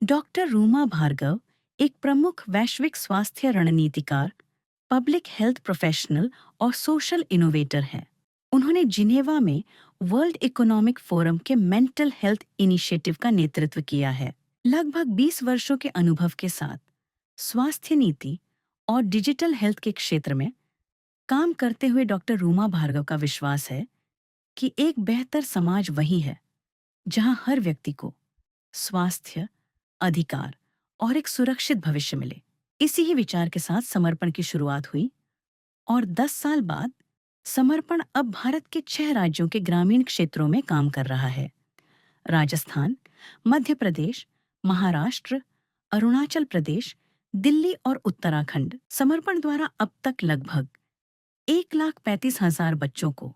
Doctor Ruma Bhargava एक प्रमुख वैश्विक स्वास्थ्य रणनीतिकार, पब्लिक हेल्थ प्रोफेशनल और सोशल इनोवेटर हैं। उन्होंने जिनेवा में वर्ल्ड इकोनॉमिक फोरम के मेंटल हेल्थ इनिशिएटिव का नेतृत्व किया है। लगभग 20 वर्षों के अनुभव के साथ स्वास्थ्य नीति और डिजिटल हेल्थ के क्षेत्र में काम करते हुए डॉक्टर रूमा भार्गव का विश्वास है कि एक बेहतर समाज वही है जहां हर व्यक्ति को स्वास्थ्य, अधिकार और एक सुरक्षित भविष्य मिले। इसी ही विचार के साथ समर्पण की शुरुआत हुई और 10 साल बाद समर्पण अब भारत के 6 राज्यों के ग्रामीण क्षेत्रों में काम कर रहा है। राजस्थान, मध्य प्रदेश, महाराष्ट्र, अरुणाचल प्रदेश, दिल्ली और उत्तराखंड। समर्पण द्वारा अब तक लगभग 1,35,000 बच्चों को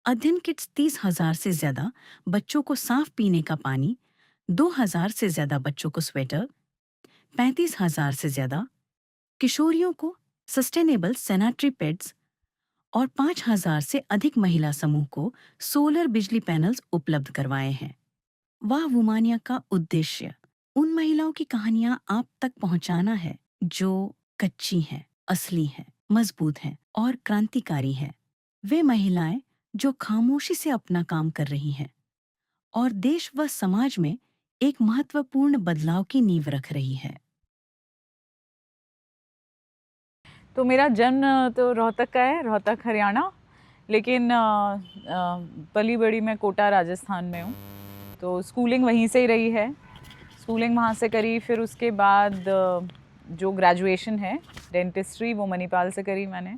अध्ययन किट्स, 30,000 से ज्यादा बच्चों को साफ पीने का पानी, 2,000 से ज्यादा बच्चों को स्वेटर, 35,000 से ज्यादा किशोरियों को सस्टेनेबल सैनिटरी पैड्स और 5,000 से अधिक महिला समूह को सोलर बिजली पैनल्स उपलब्ध करवाए हैं। वाह वुमानिया का उद्देश्य उन महिलाओं की कहानियां आप तक पहुंचाना है जो कच्ची हैं, असली हैं, मजबूत हैं और क्रांतिकारी हैं। वे महिलाएं जो खामोशी से अपना काम कर रही हैं और देश व समाज में एक महत्वपूर्ण बदलाव की नींव रख रही है। तो मेरा जन्म तो रोहतक का है, रोहतक हरियाणा, लेकिन पली बड़ी मैं कोटा राजस्थान में हूँ। तो स्कूलिंग वहीं से ही रही है, स्कूलिंग वहाँ से करी। फिर उसके बाद जो ग्रेजुएशन है डेंटिस्ट्री वो मणिपाल से करी मैंने।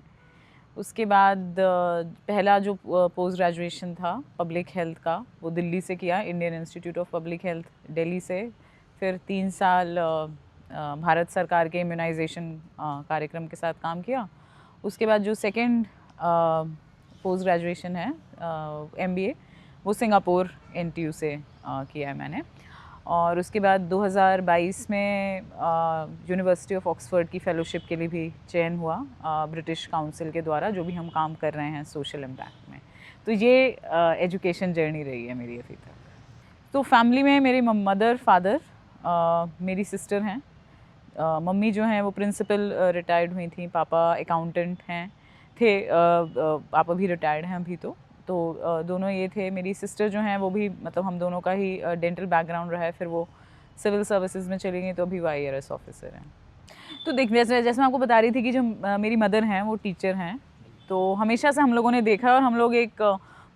उसके बाद पहला जो पोस्ट ग्रेजुएशन था पब्लिक हेल्थ का वो दिल्ली से किया, Indian institute of public health Delhi से। फिर 3 साल भारत सरकार के इम्यूनाइजेशन कार्यक्रम के साथ काम किया। उसके बाद जो सेकंड पोस्ट ग्रेजुएशन है MBA वो सिंगापुर NTU से किया है मैंने। और उसके बाद 2022 में यूनिवर्सिटी ऑफ ऑक्सफोर्ड की फ़ेलोशिप के लिए भी चयन हुआ ब्रिटिश काउंसिल के द्वारा, जो भी हम काम कर रहे हैं सोशल इम्पैक्ट में। तो ये एजुकेशन जर्नी रही है मेरी अभी तक। तो फैमिली में मेरी मदर, फादर, मेरी सिस्टर हैं। मम्मी जो हैं वो प्रिंसिपल रिटायर्ड हुई थी, पापा अकाउंटेंट हैं थे, पापा भी रिटायर्ड हैं अभी। तो दोनों ये थे। मेरी सिस्टर जो हैं वो भी मतलब हम दोनों का ही डेंटल बैकग्राउंड रहा है, फिर वो सिविल सर्विसेज में चली गई तो अभी वो IRS ऑफिसर हैं। तो देख जैसे मैं आपको बता रही थी कि जो मेरी मदर हैं वो टीचर हैं, तो हमेशा से हम लोगों ने देखा, और हम लोग एक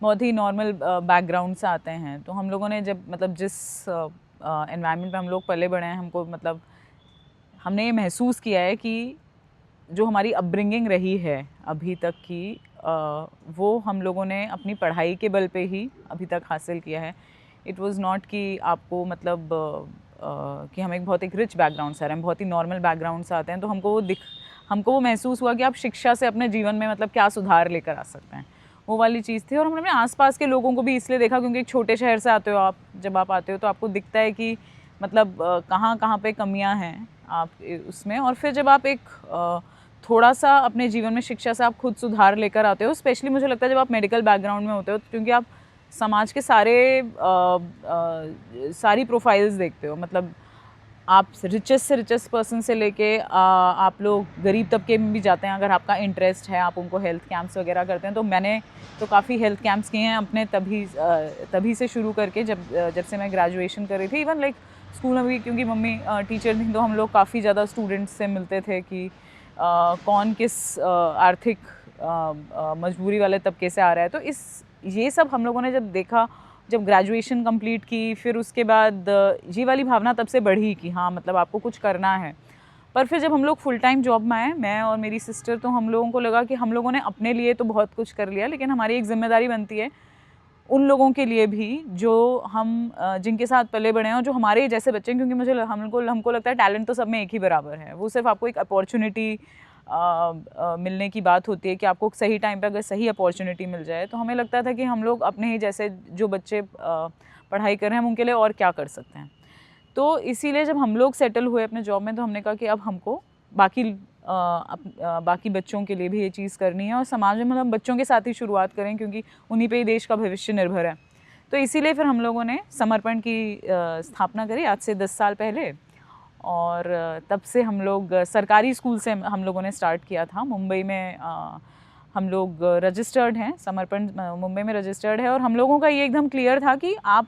बहुत ही नॉर्मल बैकग्राउंड से आते हैं। तो हम लोगों ने जब मतलब जिस एनवायरनमेंट में हम लोग पले बढ़े हैं, हमको मतलब हमने ये महसूस किया है कि जो हमारी अपब्रिंगिंग रही है अभी तक की, वो हम लोगों ने अपनी पढ़ाई के बल पे ही अभी तक हासिल किया है। इट वाज़ नॉट कि आपको मतलब कि हम एक बहुत एक रिच बैकग्राउंड से आ रहे हैं, बहुत ही नॉर्मल बैकग्राउंड से आते हैं। तो हमको वो महसूस हुआ कि आप शिक्षा से अपने जीवन में मतलब क्या सुधार लेकर आ सकते हैं, वो वाली चीज़ थी। और हमने अपने आसपास के लोगों को भी इसलिए देखा क्योंकि एक छोटे शहर से आते हो आप, जब आप आते हो तो आपको दिखता है कि मतलब कहाँ कहाँ पे कमियाँ हैं आप उसमें। और फिर जब आप एक थोड़ा सा अपने जीवन में शिक्षा से आप खुद सुधार लेकर आते हो, स्पेशली मुझे लगता है जब आप मेडिकल बैकग्राउंड में होते हो, क्योंकि आप समाज के सारी प्रोफाइल्स देखते हो। मतलब आप रिचेस्ट से रिचेस्ट पर्सन से लेके आप लोग गरीब तबके में भी जाते हैं अगर आपका इंटरेस्ट है, आप उनको हेल्थ कैंप्स वगैरह करते हैं। तो मैंने तो काफ़ी हेल्थ कैंप्स किए हैं अपने तभी से शुरू करके जब से मैं ग्रेजुएशन कर रही थी। इवन लाइक स्कूल में भी, क्योंकि मम्मी टीचर थी, तो हम लोग काफ़ी ज़्यादा स्टूडेंट्स से मिलते थे कि कौन किस आर्थिक मजबूरी वाले तबके से आ रहा है। तो ये सब हम लोगों ने जब देखा, जब ग्रेजुएशन कंप्लीट की, फिर उसके बाद ये वाली भावना तब से बढ़ी कि हाँ मतलब आपको कुछ करना है। पर फिर जब हम लोग फुल टाइम जॉब में आए, मैं और मेरी सिस्टर, तो हम लोगों को लगा कि हम लोगों ने अपने लिए तो बहुत कुछ कर लिया, लेकिन हमारी एक जिम्मेदारी बनती है उन लोगों के लिए भी जो हम जिनके साथ पले बढ़े हैं और जो हमारे जैसे बच्चे हैं। क्योंकि हमको लगता है टैलेंट तो सब में एक ही बराबर है, वो सिर्फ आपको एक अपॉर्चुनिटी मिलने की बात होती है कि आपको सही टाइम पे अगर सही अपॉर्चुनिटी मिल जाए। तो हमें लगता था कि हम लोग अपने ही जैसे जो बच्चे पढ़ाई कर रहे हैं हम उनके लिए और क्या कर सकते हैं। तो इसीलिए जब हम लोग सेटल हुए अपने जॉब में, तो हमने कहा कि अब हमको बाकी बच्चों के लिए भी ये चीज़ करनी है और समाज में मतलब बच्चों के साथ ही शुरुआत करें, क्योंकि उन्हीं पे ही देश का भविष्य निर्भर है। तो इसीलिए फिर हम लोगों ने समर्पण की स्थापना करी आज से 10 साल पहले। और तब से हम लोग सरकारी स्कूल से हम लोगों ने स्टार्ट किया था। मुंबई में हम लोग रजिस्टर्ड हैं, समर्पण मुंबई में रजिस्टर्ड है, और हम लोगों का ये एकदम क्लियर था कि आप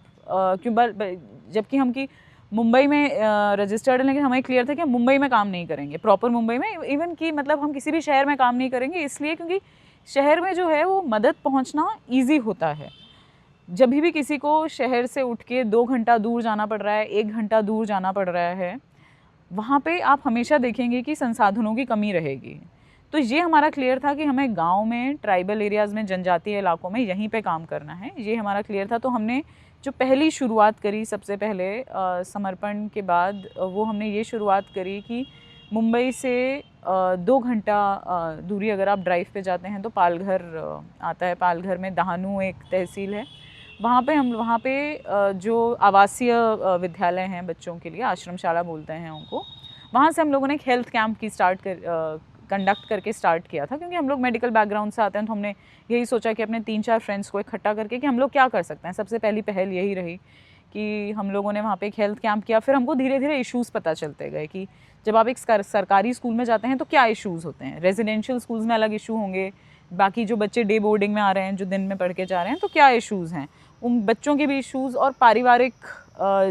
जबकि हम कि मुंबई में रजिस्टर्ड है, लेकिन हमें क्लियर था कि हम मुंबई में काम नहीं करेंगे, प्रॉपर मुंबई में, इवन कि मतलब हम किसी भी शहर में काम नहीं करेंगे, इसलिए क्योंकि शहर में जो है वो मदद पहुंचना ईजी होता है। जब भी किसी को शहर से उठ के 2 घंटा दूर जाना पड़ रहा है, 1 घंटा दूर जाना पड़ रहा है, वहाँ पे आप हमेशा देखेंगे कि संसाधनों की कमी रहेगी। तो ये हमारा क्लियर था कि हमें गांव में, ट्राइबल एरियाज़ में, जनजातीय इलाकों में यहीं पे काम करना है, ये हमारा क्लियर था। तो हमने जो पहली शुरुआत करी सबसे पहले समर्पण के बाद, वो हमने ये शुरुआत करी कि मुंबई से 2 घंटा दूरी अगर आप ड्राइव पे जाते हैं तो पालघर आता है। पालघर में दहानू एक तहसील है, वहाँ पे जो आवासीय विद्यालय हैं बच्चों के लिए, आश्रमशाला बोलते हैं उनको, वहाँ से हम लोगों ने एक हेल्थ कैंप की कंडक्ट करके स्टार्ट किया था। क्योंकि हम लोग मेडिकल बैकग्राउंड से आते हैं, तो हमने यही सोचा कि अपने 3-4 फ्रेंड्स को इकट्ठा करके कि हम लोग क्या कर सकते हैं। सबसे पहली पहल यही रही कि हम लोगों ने वहाँ पे एक हेल्थ कैंप किया। फिर हमको धीरे धीरे इश्यूज़ पता चलते गए कि जब आप एक सरकारी स्कूल में जाते हैं तो क्या इश्यूज़ होते हैं। रेजिडेंशियल स्कूल्स में अलग इशू होंगे, बाकी जो बच्चे डे बोर्डिंग में आ रहे हैं, जो दिन में पढ़ के जा रहे हैं, तो क्या इश्यूज़ हैं, उन बच्चों के भी इश्यूज़, और पारिवारिक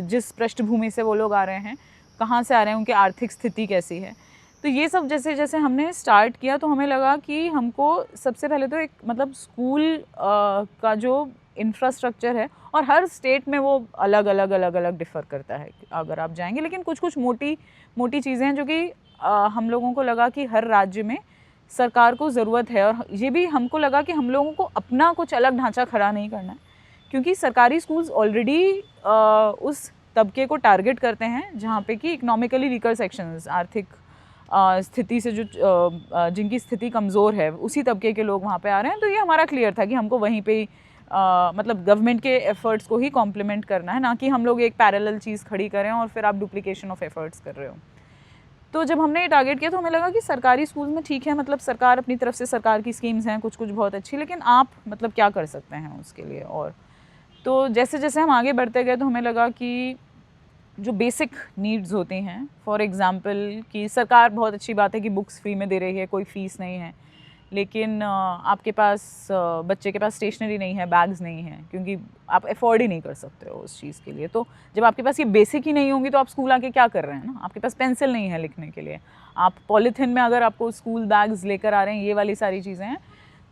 जिस पृष्ठभूमि से वो लोग आ रहे हैं, कहाँ से आ रहे हैं, उनकी आर्थिक स्थिति कैसी है। तो ये सब जैसे जैसे हमने स्टार्ट किया तो हमें लगा कि हमको सबसे पहले तो एक मतलब स्कूल का जो इंफ्रास्ट्रक्चर है, और हर स्टेट में वो अलग अलग डिफ़र करता है अगर आप जाएंगे, लेकिन कुछ मोटी चीज़ें हैं जो कि हम लोगों को लगा कि हर राज्य में सरकार को ज़रूरत है। और ये भी हमको लगा कि हम लोगों को अपना कुछ अलग ढांचा खड़ा नहीं करना है, क्योंकि सरकारी स्कूल्स ऑलरेडी उस तबके को टारगेट करते हैं जहाँ पे कि इकोनॉमिकली वीकर सेक्शंस, आर्थिक स्थिति से जो जिनकी स्थिति कमज़ोर है, उसी तबके के लोग वहाँ पे आ रहे हैं। तो ये हमारा क्लियर था कि हमको वहीं पे ही मतलब गवर्नमेंट के एफ़र्ट्स को ही कॉम्प्लीमेंट करना है, ना कि हम लोग एक पैरेलल चीज़ खड़ी करें और फिर आप डुप्लीकेशन ऑफ एफ़र्ट्स कर रहे हो। तो जब हमने ये टारगेट किया तो हमें लगा कि सरकारी स्कूल में ठीक है, मतलब सरकार अपनी तरफ से, सरकार की स्कीम्स हैं कुछ बहुत अच्छी, लेकिन आप मतलब क्या कर सकते हैं उसके लिए। और तो जैसे जैसे हम आगे बढ़ते गए तो हमें लगा कि जो बेसिक नीड्स होती हैं, फॉर एग्ज़ाम्पल कि सरकार, बहुत अच्छी बात है कि बुक्स फ्री में दे रही है, कोई फ़ीस नहीं है, लेकिन आपके पास बच्चे के पास स्टेशनरी नहीं है, बैग्स नहीं हैं, क्योंकि आप अफोर्ड ही नहीं कर सकते हो उस चीज़ के लिए। तो जब आपके पास ये बेसिक ही नहीं होंगी तो आप स्कूल आके क्या कर रहे हैं ना, आपके पास पेंसिल नहीं है लिखने के लिए, आप पॉलीथिन में अगर आपको स्कूल बैग्स लेकर आ रहे हैं, ये वाली सारी चीज़ें हैं।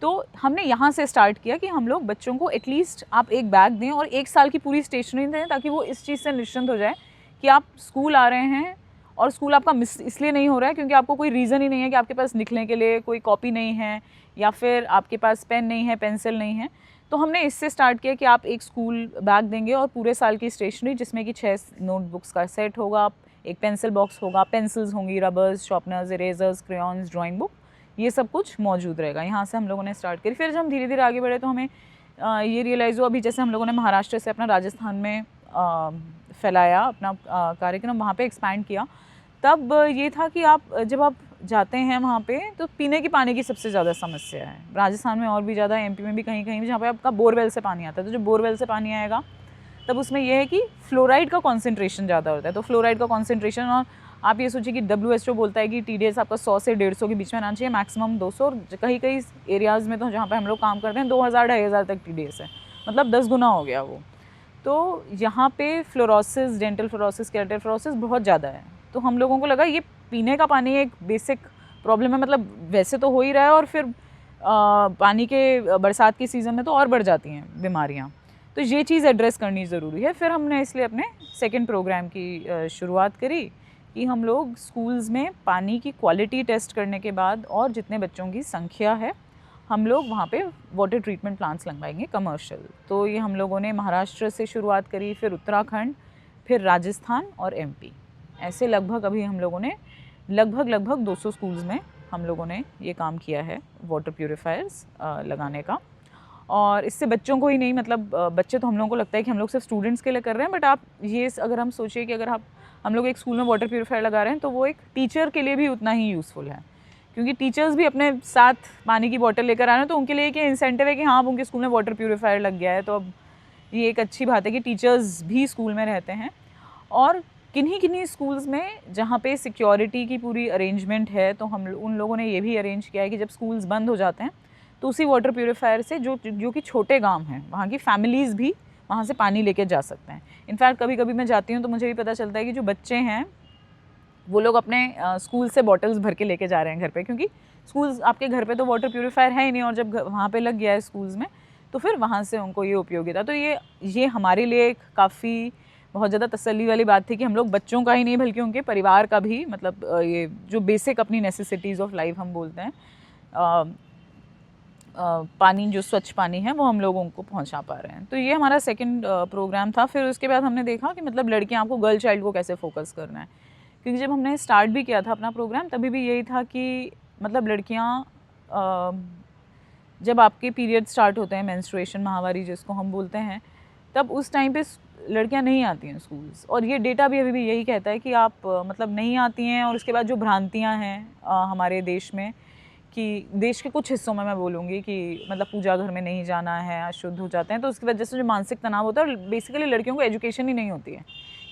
तो हमने यहाँ से स्टार्ट किया कि हम लोग बच्चों को एटलीस्ट आप एक बैग दें और 1 साल की पूरी स्टेशनरी दें, ताकि वो इस चीज़ से निश्चिंत हो जाए कि आप स्कूल आ रहे हैं और स्कूल आपका मिस इसलिए नहीं हो रहा है क्योंकि आपको कोई रीज़न ही नहीं है कि आपके पास लिखने के लिए कोई कॉपी नहीं है, या फिर आपके पास पेन नहीं है, पेंसिल नहीं है। तो हमने इससे स्टार्ट किया कि आप एक स्कूल बैग देंगे और पूरे साल की स्टेशनरी, जिसमें कि 6 नोटबुक्स का सेट होगा, एक पेंसिल बॉक्स होगा, पेंसिल्स होंगी, rubbers, sharpeners, erasers, crayons, drawing book, ये सब कुछ मौजूद रहेगा। यहाँ से हम लोगों ने स्टार्ट करी। फिर जब हम धीरे धीरे आगे बढ़े तो हमें ये रियलाइज़ हुआ, अभी जैसे हम लोगों ने महाराष्ट्र से अपना राजस्थान में फैलाया अपना कार्यक्रम, वहाँ पे एक्सपैंड किया, तब ये था कि जब आप जाते हैं वहाँ पे तो पीने की पानी की सबसे ज़्यादा समस्या है राजस्थान में, और भी ज़्यादा एमपी में भी कहीं कहीं भी, जहाँ पे आपका बोरवेल से पानी आता है। तो जब बोरवेल से पानी आएगा तब उसमें यह है कि फ्लोराइड का कॉन्सेंट्रेशन ज़्यादा होता है। तो फ्लोराइड का कॉन्सेंट्रेशन, और आप ये सोचिए कि WHO बोलता है कि TDS आपका 100 से 150 के बीच में आना चाहिए, मैक्सिमम 200, और कई एरियाज़ में तो जहाँ पे हम लोग काम करते हैं 2000-2500 तक TDS है, मतलब 10 गुना हो गया वो। तो यहाँ पे fluorosis, dental fluorosis, keratin fluorosis बहुत ज़्यादा है। तो हम लोगों को लगा ये पीने का पानी एक बेसिक प्रॉब्लम है, मतलब वैसे तो हो ही रहा है, और फिर पानी के बरसात के सीज़न में तो और बढ़ जाती हैं बीमारियाँ। तो ये चीज़ एड्रेस करनी ज़रूरी है। फिर हमने इसलिए अपने सेकंड प्रोग्राम की शुरुआत करी कि हम लोग स्कूल्स में पानी की क्वालिटी टेस्ट करने के बाद, और जितने बच्चों की संख्या है, हम लोग वहाँ पे वाटर ट्रीटमेंट प्लांट्स लगवाएंगे कमर्शियल। तो ये हम लोगों ने महाराष्ट्र से शुरुआत करी, फिर उत्तराखंड, फिर राजस्थान और MP, ऐसे लगभग अभी हम लोगों ने लगभग 200 स्कूल्स में हम लोगों ने ये काम किया है वाटर प्यूरीफायर्स लगाने का। और इससे बच्चों को ही नहीं, मतलब बच्चे तो हम लोगों को लगता है कि हम लोग सिर्फ स्टूडेंट्स के लिए कर रहे हैं, बट आप ये अगर हम सोचिए कि अगर हम लोग एक स्कूल में वाटर प्यूरीफायर लगा रहे हैं तो वो एक टीचर के लिए भी उतना ही यूज़फुल है, क्योंकि टीचर्स भी अपने साथ पानी की बॉटल लेकर आ रहे हैं, तो उनके लिए एक इंसेंटिव है कि हाँ, अब उनके स्कूल में वाटर प्यूरीफायर लग गया है। तो अब ये एक अच्छी बात है कि टीचर्स भी स्कूल में रहते हैं। और किन्हीं किन्हीं स्कूल्स में जहाँ पे सिक्योरिटी की पूरी अरेंजमेंट है, तो हम उन लोगों ने ये भी अरेंज किया है कि जब स्कूल्स बंद हो जाते हैं तो उसी वाटर प्यूरीफायर से जो कि छोटे गांव हैं वहाँ की फैमिलीज़ भी वहाँ से पानी लेके जा सकते हैं। इनफैक्ट कभी कभी मैं जाती हूँ तो मुझे भी पता चलता है कि जो बच्चे हैं वो लोग अपने स्कूल से बॉटल्स भर के लेके जा रहे हैं घर पे, क्योंकि स्कूल्स आपके घर पे तो वाटर प्यूरीफायर है ही नहीं, और जब वहाँ पे लग गया है स्कूल्स में तो फिर वहाँ से उनको ये उपयोगिता। तो ये हमारे लिए एक काफ़ी बहुत ज़्यादा तसल्ली वाली बात थी कि हम लोग बच्चों का ही नहीं बल्कि उनके परिवार का भी, मतलब ये जो बेसिक अपनी नेसेसिटीज़ ऑफ लाइफ हम बोलते हैं, पानी, जो स्वच्छ पानी है वो हम लोगों को पहुंचा पा रहे हैं। तो ये हमारा सेकंड प्रोग्राम था। फिर उसके बाद हमने देखा कि मतलब लड़कियां, आपको गर्ल चाइल्ड को कैसे फोकस करना है, क्योंकि जब हमने स्टार्ट भी किया था अपना प्रोग्राम तभी भी यही था कि मतलब लड़कियां, जब आपके पीरियड स्टार्ट होते हैं, मेंस्ट्रुएशन, माहवारी जिसको हम बोलते हैं, तब उस टाइम पे लड़कियां नहीं आती हैं स्कूल्स। और ये डेटा भी अभी भी यही कहता है कि आप मतलब नहीं आती हैं। और उसके बाद जो भ्रांतियां हैं हमारे देश में, कि देश के कुछ हिस्सों में मैं बोलूँगी कि मतलब पूजा घर में नहीं जाना है, अशुद्ध हो जाते हैं, तो उसकी वजह से जो मानसिक तनाव होता है, और बेसिकली लड़कियों को एजुकेशन ही नहीं होती है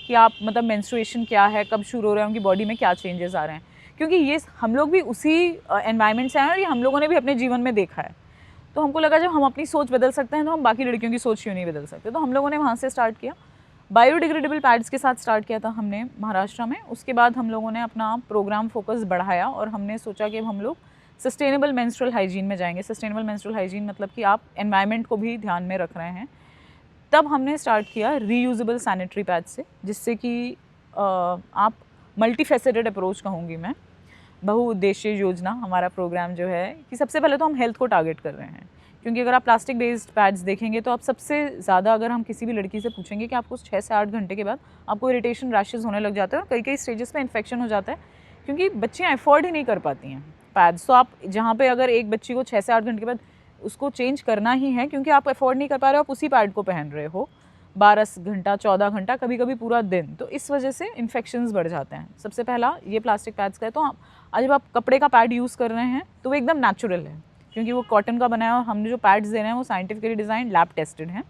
कि आप मतलब मेंस्ट्रुएशन क्या है, कब शुरू हो रहा है, उनकी बॉडी में क्या चेंजेस आ रहे हैं। क्योंकि ये हम लोग भी उसी एनवायरनमेंट से आए हैं और ये हम लोगों ने भी अपने जीवन में देखा है। तो हमको लगा जब हम अपनी सोच बदल सकते हैं तो हम बाकी लड़कियों की सोच क्यों नहीं बदल सकते। तो हम लोगों ने वहाँ से स्टार्ट किया, बायोडिग्रेडेबल पैड्स के साथ स्टार्ट किया था हमने महाराष्ट्र में। उसके बाद हम लोगों ने अपना प्रोग्राम फोकस बढ़ाया और हमने सोचा कि अब हम लोग सस्टेनेबल मेंस्ट्रुअल हाइजीन में जाएंगे। सस्टेनेबल मेंस्ट्रुअल हाइजीन मतलब कि आप एनवायरनमेंट को भी ध्यान में रख रहे हैं। तब हमने स्टार्ट किया रीयूजेबल सैनिटरी पैड से, जिससे कि आप मल्टीफेसेटेड अप्रोच कहूँगी मैं, बहुउद्देशीय योजना हमारा प्रोग्राम जो है, कि सबसे पहले तो हम हेल्थ को टारगेट कर रहे हैं। क्योंकि अगर आप प्लास्टिक बेस्ड पैड्स देखेंगे तो आप सबसे ज़्यादा, अगर हम किसी भी लड़की से पूछेंगे कि आपको 6 से 8 घंटे के बाद आपको इरिटेशन, रैशेज़ होने लग जाते हैं और कई कई स्टेजेस पे इन्फेक्शन हो जाता है, क्योंकि बच्चियाँ अफोर्ड ही नहीं कर पाती हैं पैड्स। तो आप जहाँ पे अगर एक बच्ची को 6 से 8 घंटे के बाद उसको चेंज करना ही है, क्योंकि आप अफोर्ड नहीं कर पा रहे हो, आप उसी पैड को पहन रहे हो 12 घंटा, 14 घंटा, कभी कभी पूरा दिन, तो इस वजह से इन्फेक्शंस बढ़ जाते हैं। सबसे पहला ये प्लास्टिक पैड्स का है। तो आज जब आप कपड़े का पैड यूज़ कर रहे हैं तो वो एकदम नेचुरल है, क्योंकि वो कॉटन का बनाया है और हमने जो पैड्स दे रहे हैं वो साइंटिफिकली डिज़ाइन, लैब टेस्टेड हैं।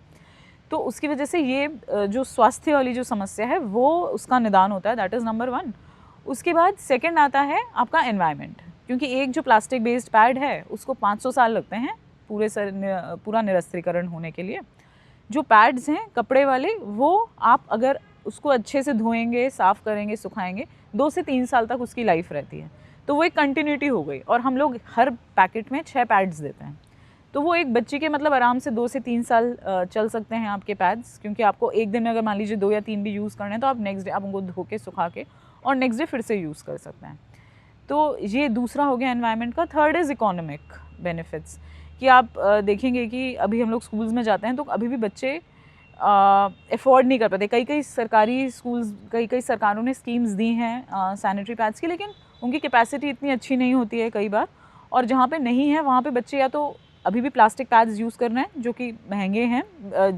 तो उसकी वजह से ये जो स्वास्थ्य वाली जो समस्या है वो उसका निदान होता है। That is number 1। उसके बाद सेकंड आता है आपका एनवायरनमेंट, क्योंकि एक जो प्लास्टिक बेस्ड पैड है उसको 500 साल लगते हैं पूरा निरस्त्रीकरण होने के लिए। जो पैड्स हैं कपड़े वाले, वो आप अगर उसको अच्छे से धोएंगे, साफ़ करेंगे, सुखाएंगे, 2 से 3 साल तक उसकी लाइफ रहती है। तो वो एक कंटिन्यूटी हो गई। और हम लोग हर पैकेट में 6 पैड्स देते हैं, तो वो एक बच्ची के मतलब आराम से 2 से 3 साल चल सकते हैं आपके पैड्स। क्योंकि आपको एक दिन में अगर मान लीजिए 2 या 3 भी यूज़ करने हैं तो आप नेक्स्ट डे आप उनको धो के, सुखा के और नेक्स्ट डे फिर से यूज़ कर सकते हैं। तो ये दूसरा हो गया एनवायरनमेंट का। थर्ड इज़ इकोनॉमिक बेनिफिट्स, कि आप देखेंगे कि अभी हम लोग स्कूल्स में जाते हैं तो अभी भी बच्चे अफोर्ड नहीं कर पाते। कई सरकारी स्कूल्स, कई सरकारों ने स्कीम्स दी हैं सैनिटरी पैड्स की, लेकिन उनकी कैपेसिटी इतनी अच्छी नहीं होती है कई बार। और जहाँ पे नहीं है वहाँ पे बच्चे या तो अभी भी प्लास्टिक पैड्स यूज़ कर रहे हैं, जो कि महंगे हैं।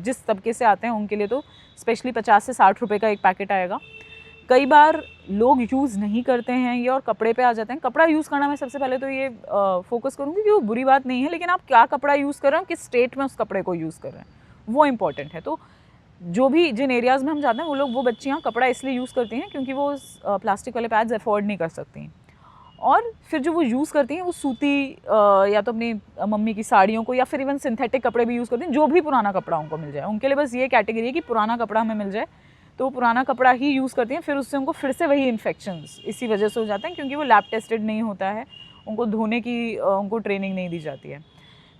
जिस तबके से आते हैं उनके लिए तो स्पेशली 50 से 60 रुपये का एक पैकेट आएगा। कई बार लोग यूज़ नहीं करते हैं ये और कपड़े पे आ जाते हैं। कपड़ा यूज़ करना, मैं सबसे पहले तो ये फोकस करूँगी कि वो बुरी बात नहीं है, लेकिन आप क्या कपड़ा यूज़ कर रहे हो, किस स्टेट में उस कपड़े को यूज़ कर रहे हैं, वो इम्पॉर्टेंट है। तो जो भी जिन एरियाज़ में हम जाते हैं वो बच्चियाँ कपड़ा इसलिए यूज़ करती हैं क्योंकि वो प्लास्टिक वाले पैड्स अफोर्ड नहीं कर सकती। और फिर जो वो यूज़ करती हैं वो सूती या तो अपनी मम्मी की साड़ियों को, या फिर इवन सिंथेटिक कपड़े भी यूज़ करती हैं, जो भी पुराना कपड़ा उनको मिल जाए। उनके लिए बस ये कैटेगरी है कि पुराना कपड़ा हमें मिल जाए, तो वो पुराना कपड़ा ही यूज़ करती हैं। फिर उससे उनको फिर से वही इन्फेक्शंस इसी वजह से हो जाते हैं, क्योंकि वो लैब टेस्टेड नहीं होता है, उनको धोने की उनको ट्रेनिंग नहीं दी जाती है।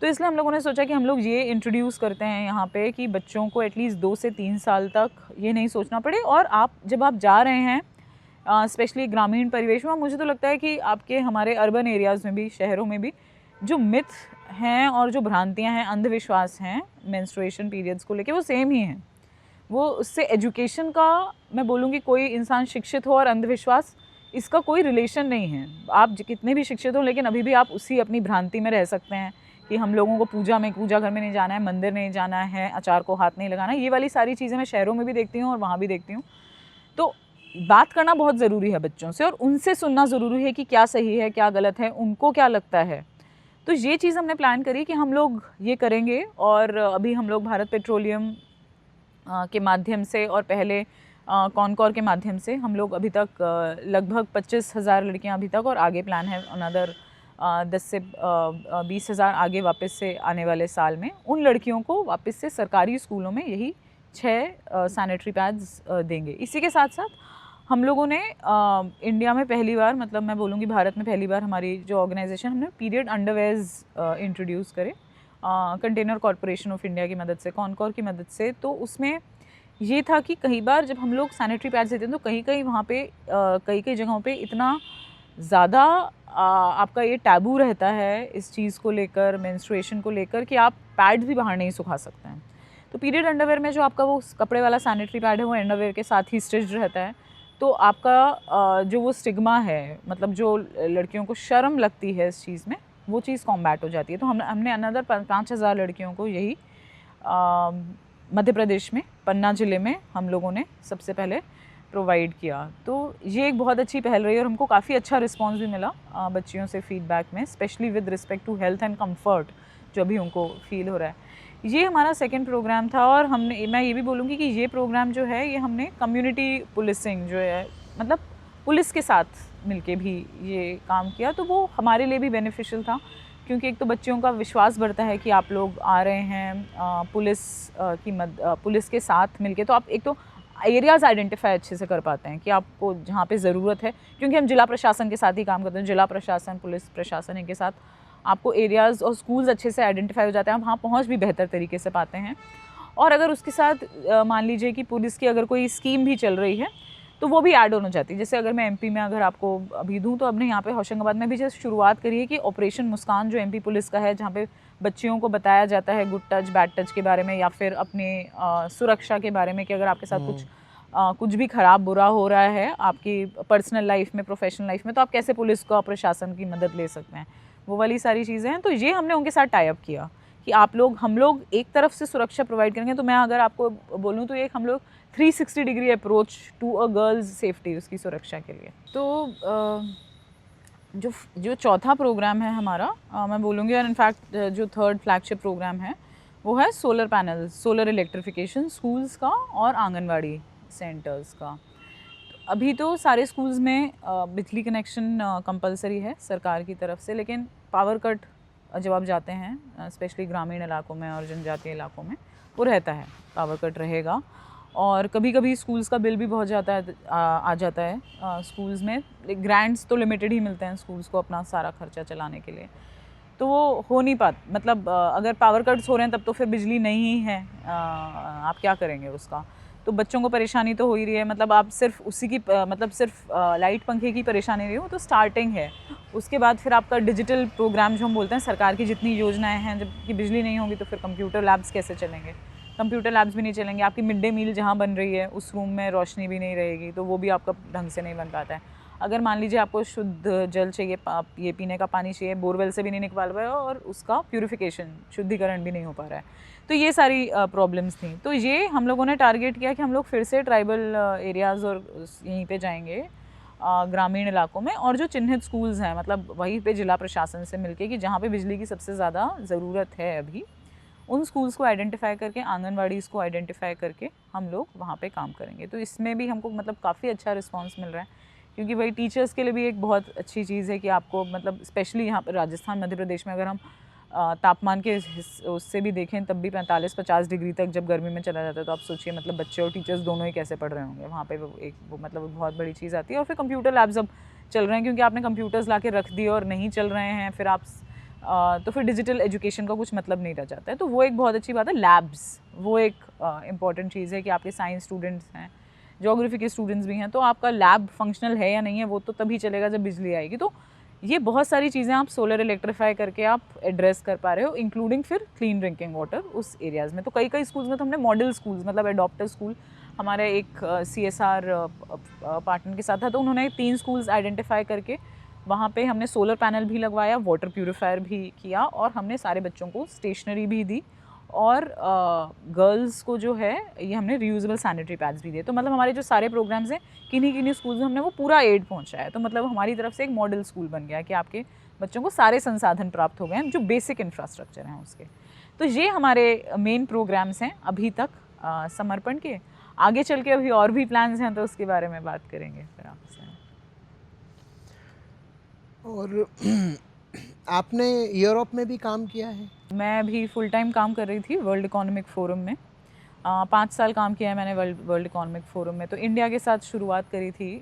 तो इसलिए हम लोगों ने सोचा कि हम लोग ये इंट्रोड्यूस करते हैं यहाँ पे कि बच्चों को एटलीस्ट 2 से 3 साल तक ये नहीं सोचना पड़े। और आप जब आप जा रहे हैं स्पेशली ग्रामीण परिवेश में, मुझे तो लगता है कि आपके हमारे अर्बन एरियाज़ में भी, शहरों में भी जो मिथ हैं और जो भ्रांतियाँ हैं, अंधविश्वास हैं मेंस्ट्रुएशन पीरियड्स को लेके, वो सेम ही हैं। वो उससे एजुकेशन का, मैं बोलूँगी, कोई इंसान शिक्षित हो और अंधविश्वास, इसका कोई रिलेशन नहीं है। आप कितने भी शिक्षित हो लेकिन अभी भी आप उसी अपनी भ्रांति में रह सकते हैं कि हम लोगों को पूजा घर में नहीं जाना है, मंदिर नहीं जाना है, अचार को हाथ नहीं लगाना। ये वाली सारी चीज़ें मैं शहरों में भी देखती हूँ और वहाँ भी देखती हूँ। तो बात करना बहुत ज़रूरी है बच्चों से, और उनसे सुनना ज़रूरी है कि क्या सही है, क्या गलत है, उनको क्या लगता है। तो ये चीज़ हमने प्लान करी कि हम लोग ये करेंगे। और अभी हम लोग भारत पेट्रोलियम के माध्यम से, और पहले कॉनकॉर के माध्यम से हम लोग अभी तक लगभग 25,000 लड़कियां अभी तक, और आगे प्लान है अनदर 10 से 20,000 आगे वापस से आने वाले साल में उन लड़कियों को वापस से सरकारी स्कूलों में यही 6 सैनिटरी पैड्स देंगे। इसी के साथ साथ हम लोगों ने इंडिया में पहली बार, मतलब मैं बोलूँगी भारत में पहली बार, हमारी जो ऑर्गेनाइजेशन, हमने पीरियड अंडरवेयर्स इंट्रोड्यूस करे कंटेनर कॉरपोरेशन ऑफ इंडिया की मदद से, कॉनकॉर की मदद से। तो उसमें ये था कि कई बार जब हम लोग सैनिटरी पैड्स देते हैं तो कहीं कहीं वहाँ पे कई कई जगहों पे इतना ज़्यादा आपका ये टैबू रहता है इस चीज़ को लेकर, मेंस्ट्रुएशन को लेकर, कि आप पैड्स भी बाहर नहीं सुखा सकते हैं। तो पीरियड अंडरवेयर में जो आपका वो कपड़े वाला सैनिटरी पैड है वो अंडरवेयर के साथ ही स्टिच्ड रहता है। तो आपका जो वो स्टिग्मा है, मतलब जो लड़कियों को शर्म लगती है इस चीज़ में, वो चीज़ कॉम्बैट हो जाती है। तो हमने अनदर 5,000 लड़कियों को यही मध्य प्रदेश में पन्ना ज़िले में हम लोगों ने सबसे पहले प्रोवाइड किया। तो ये एक बहुत अच्छी पहल रही और हमको काफ़ी अच्छा रिस्पांस भी मिला बच्चियों से फीडबैक में, specially with respect to health and comfort जो अभी उनको फील हो रहा है। ये हमारा सेकंड प्रोग्राम था और मैं ये भी बोलूँगी कि ये प्रोग्राम जो है ये हमने कम्युनिटी पुलिसिंग जो है, मतलब पुलिस के साथ मिलके भी ये काम किया। तो वो हमारे लिए भी बेनिफिशियल था, क्योंकि एक तो बच्चियों का विश्वास बढ़ता है कि आप लोग आ रहे हैं पुलिस के साथ मिलके, तो आप एक तो एरियाज़ आइडेंटिफाई अच्छे से कर पाते हैं कि आपको जहाँ पे ज़रूरत है, क्योंकि हम जिला प्रशासन के साथ ही काम करते हैं, जिला प्रशासन, पुलिस प्रशासन, इनके साथ आपको एरियाज़ और स्कूल्स अच्छे से आइडेंटिफाई हो जाते हैं, आप वहाँ पहुँच भी बेहतर तरीके से पाते हैं। और अगर उसके साथ मान लीजिए कि पुलिस की अगर कोई स्कीम भी चल रही है तो वो भी ऐड ऑन हो जाती है। जैसे अगर मैं एमपी में अगर आपको अभी दूँ, तो हमने यहाँ पे होशंगाबाद में भी जैसे शुरुआत करी है कि ऑपरेशन मुस्कान जो एमपी पुलिस का है, जहाँ पे बच्चियों को बताया जाता है गुड टच बैड टच के बारे में, या फिर अपने सुरक्षा के बारे में, कि अगर आपके साथ कुछ भी ख़राब बुरा हो रहा है आपकी पर्सनल लाइफ में, प्रोफेशनल लाइफ में, तो आप कैसे पुलिस को, प्रशासन की मदद ले सकते हैं, वो वाली सारी चीज़ें हैं। तो ये हमने उनके साथ टाई अप किया कि हम लोग एक तरफ से सुरक्षा प्रोवाइड करेंगे। तो मैं अगर आपको बोलूँ तो एक हम लोग 360 degree approach to a girls safety, उसकी सुरक्षा के लिए। तो जो चौथा प्रोग्राम है हमारा, मैं बोलूँगी, और इनफैक्ट जो थर्ड फ्लैगशिप प्रोग्राम है वो है solar panel, solar electrification schools का और आंगनवाड़ी सेंटर्स का। अभी तो सारे स्कूल्स में बिजली कनेक्शन कंपलसरी है सरकार की तरफ से, लेकिन पावर कट जब आप जाते हैं स्पेशली ग्रामीण इलाकों में और जनजातीय इलाकों में, वो रहता है, पावर कट रहेगा। और कभी कभी स्कूल्स का बिल भी बहुत आ जाता है स्कूल्स में। ग्रांट्स तो लिमिटेड ही मिलते हैं स्कूल्स को अपना सारा खर्चा चलाने के लिए, तो वो हो नहीं पाता। मतलब अगर पावर कट्स हो रहे हैं तब तो फिर बिजली नहीं है, आप क्या करेंगे उसका। तो बच्चों को परेशानी तो हो ही रही है। मतलब आप सिर्फ उसी की सिर्फ लाइट पंखे की परेशानी नहीं हो, तो स्टार्टिंग है। उसके बाद फिर आपका डिजिटल प्रोग्राम जो हम बोलते हैं, सरकार की जितनी योजनाएं हैं, जब बिजली नहीं होगी तो फिर कंप्यूटर लैब्स कैसे चलेंगे, कंप्यूटर लैब्स भी नहीं चलेंगे। आपकी मिड डे मील जहाँ बन रही है उस रूम में रोशनी भी नहीं रहेगी, तो वो भी आपका ढंग से नहीं बन पाता है। अगर मान लीजिए आपको शुद्ध जल चाहिए, ये पीने का पानी चाहिए, बोरवेल से भी नहीं निकल रहा है और उसका प्यूरिफिकेशन, शुद्धिकरण भी नहीं हो पा रहा है, तो ये सारी प्रॉब्लम्स थी। तो ये हम लोगों ने टारगेट किया कि हम लोग फिर से ट्राइबल एरियाज़ और यहीं पे जाएंगे ग्रामीण इलाकों में, और जो चिन्हित स्कूल्स हैं, मतलब वहीं पे जिला प्रशासन से मिलके, कि जहाँ पे बिजली की सबसे ज़्यादा ज़रूरत है अभी, उन स्कूल्स को आइडेंटिफाई करके, आंगनवाड़ीज़ को आइडेंटिफाई करके हम लोग वहाँ पे काम करेंगे। तो इसमें भी हमको मतलब काफ़ी अच्छा रिस्पांस मिल रहा है, क्योंकि भाई टीचर्स के लिए भी एक बहुत अच्छी चीज़ है कि आपको, मतलब स्पेशली यहाँ पर राजस्थान, मध्य प्रदेश में अगर हम तापमान के उससे भी देखें तब भी 45-50 डिग्री तक जब गर्मी में चला जाता है, तो आप सोचिए मतलब बच्चे और टीचर्स दोनों ही कैसे पढ़ रहे होंगे वहाँ पे। वो मतलब बहुत बड़ी चीज़ आती है। और फिर कंप्यूटर लैब्स अब चल रहे हैं, क्योंकि आपने कंप्यूटर्स ला के रख दिए और नहीं चल रहे हैं, फिर आप तो फिर डिजिटल एजुकेशन का कुछ मतलब नहीं रह जाता है। तो वो एक बहुत अच्छी बात है। लैब्स वो एक इम्पॉर्टेंट चीज़ है कि आपके साइंस स्टूडेंट्स हैं, ज्योग्राफी के स्टूडेंट्स भी हैं, तो आपका लैब फंक्शनल है या नहीं है वो तो तभी चलेगा जब बिजली आएगी। तो ये बहुत सारी चीज़ें आप सोलर इलेक्ट्रीफाई करके आप एड्रेस कर पा रहे हो, इंक्लूडिंग फिर क्लीन ड्रिंकिंग वाटर उस एरियाज़ में। तो कई स्कूल्स में तो हमने मॉडल स्कूल्स, मतलब एडॉप्टर स्कूल, हमारे एक CSR पार्टनर के साथ था, तो उन्होंने 3 स्कूल्स आइडेंटिफाई करके वहाँ पे हमने सोलर पैनल भी लगवाया, वाटर प्यूरीफायर भी किया, और हमने सारे बच्चों को स्टेशनरी भी दी, और गर्ल्स को जो है ये हमने रीयूजेबल सैनिटरी पैड्स भी दिए। तो मतलब हमारे जो सारे प्रोग्राम्स हैं किन्हीं स्कूल्स में हमने वो पूरा एड पहुंचाया है। तो मतलब हमारी तरफ से एक मॉडल स्कूल बन गया कि आपके बच्चों को सारे संसाधन प्राप्त हो गए हैं जो बेसिक इंफ्रास्ट्रक्चर हैं उसके। तो ये हमारे मेन प्रोग्राम्स हैं अभी तक समर्पण के। आगे चल के अभी और भी प्लान्स हैं, तो उसके बारे में बात करेंगे फिर आपसे। और आपने यूरोप में भी काम किया है? मैं अभी फुल टाइम काम कर रही थी वर्ल्ड इकोनॉमिक फोरम में। 5 साल काम किया है मैंने वर्ल्ड इकोनॉमिक फोरम में। तो इंडिया के साथ शुरुआत करी थी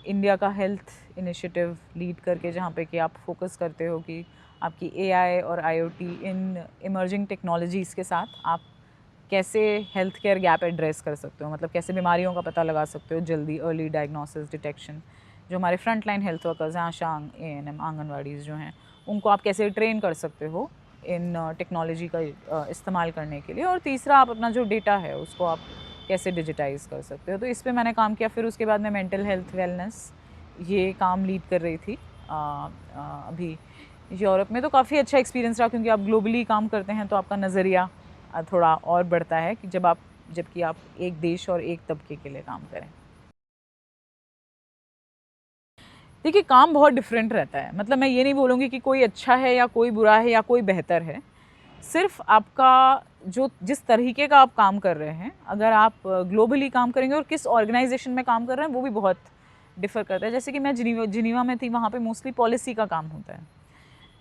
इंडिया का हेल्थ इनिशिएटिव लीड करके, जहाँ पे कि आप फोकस करते हो कि आपकी एआई और आईओटी इन इमर्जिंग टेक्नोलॉजीज़ के साथ आप कैसे हेल्थ केयर गैप एड्रेस कर सकते हो, मतलब कैसे बीमारियों का पता लगा सकते हो जल्दी, अर्ली डायग्नोसिस, डिटेक्शन। जो हमारे फ्रंट लाइन हेल्थ वर्कर्स हैं, आशा, एएनएम, आंगनवाड़ीज़ जो हैं, उनको आप कैसे ट्रेन कर सकते हो इन टेक्नोलॉजी का इस्तेमाल करने के लिए। और तीसरा, आप अपना जो डेटा है उसको आप कैसे डिजिटाइज़ कर सकते हो। तो इस पे मैंने काम किया। फिर उसके बाद मैं मेंटल हेल्थ वेलनेस ये काम लीड कर रही थी अभी यूरोप में। तो काफ़ी अच्छा एक्सपीरियंस रहा, क्योंकि आप ग्लोबली काम करते हैं तो आपका नज़रिया थोड़ा और बढ़ता है कि जबकि आप एक देश और एक तबके के लिए काम करें। देखिए, काम बहुत डिफरेंट रहता है। मतलब मैं ये नहीं बोलूँगी कि कोई अच्छा है या कोई बुरा है या कोई बेहतर है। सिर्फ आपका जो जिस तरीके का आप काम कर रहे हैं, अगर आप ग्लोबली काम करेंगे और किस ऑर्गेनाइजेशन में काम कर रहे हैं, वो भी बहुत डिफ़र करता है। जैसे कि मैं जिनीवा में थी, वहाँ पे मोस्टली पॉलिसी का काम होता है।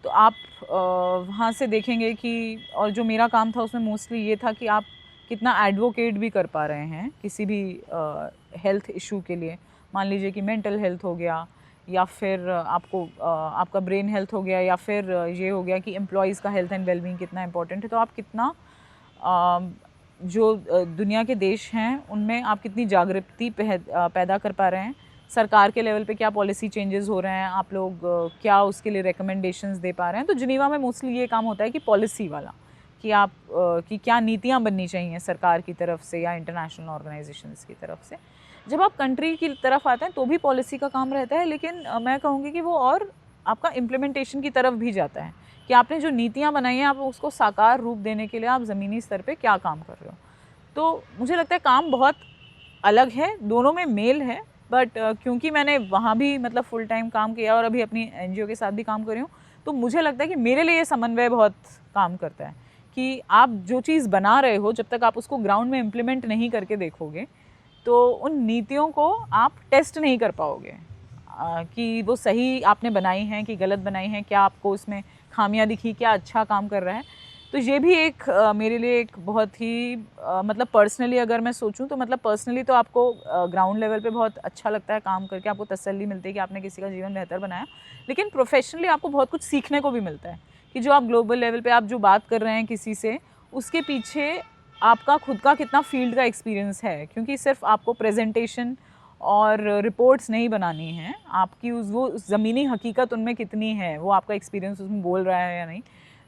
तो आप वहाँ से देखेंगे कि, और जो मेरा काम था उसमें मोस्टली ये था कि आप कितना एडवोकेट भी कर पा रहे हैं किसी भी हेल्थ इशू के लिए। मान लीजिए कि मेंटल हेल्थ हो गया, या फिर आपका ब्रेन हेल्थ हो गया, या फिर ये हो गया कि एम्प्लॉयज़ का हेल्थ एंड वेलबींग कितना इंपॉर्टेंट है। तो आप कितना जो दुनिया के देश हैं उनमें आप कितनी जागृति पैदा कर पा रहे हैं। सरकार के लेवल पे क्या पॉलिसी चेंजेस हो रहे हैं, आप लोग क्या उसके लिए रिकमेंडेशंस दे पा रहे हैं। तो जिनीवा में मोस्टली ये काम होता है कि पॉलिसी वाला, कि आप कि क्या नीतियाँ बननी चाहिए सरकार की तरफ से या इंटरनेशनल ऑर्गेनाइजेशंस की तरफ से। जब आप कंट्री की तरफ आते हैं तो भी पॉलिसी का काम रहता है, लेकिन मैं कहूँगी कि वो और आपका इम्प्लीमेंटेशन की तरफ भी जाता है, कि आपने जो नीतियाँ बनाई हैं आप उसको साकार रूप देने के लिए आप ज़मीनी स्तर पे क्या काम कर रहे हो। तो मुझे लगता है काम बहुत अलग है, दोनों में मेल है। बट क्योंकि मैंने वहाँ भी मतलब फुल टाइम काम किया और अभी अपनी एनजीओ के साथ भी काम कर रही हूँ, तो मुझे लगता है कि मेरे लिए ये समन्वय बहुत काम करता है। कि आप जो चीज़ बना रहे हो, जब तक आप उसको ग्राउंड में इम्प्लीमेंट नहीं करके देखोगे, तो उन नीतियों को आप टेस्ट नहीं कर पाओगे कि वो सही आपने बनाई हैं कि गलत बनाई हैं, क्या आपको उसमें खामियां दिखी, क्या अच्छा काम कर रहा है। तो ये भी एक मेरे लिए एक बहुत ही मतलब पर्सनली अगर मैं सोचूं तो मतलब पर्सनली तो आपको ग्राउंड लेवल पे बहुत अच्छा लगता है काम करके, आपको तसल्ली मिलती है कि आपने किसी का जीवन बेहतर बनाया। लेकिन प्रोफेशनली आपको बहुत कुछ सीखने को भी मिलता है कि जो आप ग्लोबल लेवल पे आप जो बात कर रहे हैं किसी से, उसके पीछे आपका खुद का कितना फील्ड का एक्सपीरियंस है। क्योंकि सिर्फ आपको प्रेजेंटेशन और रिपोर्ट्स नहीं बनानी है, आपकी वो ज़मीनी हकीकत उनमें कितनी है, वो आपका एक्सपीरियंस उसमें बोल रहा है या नहीं।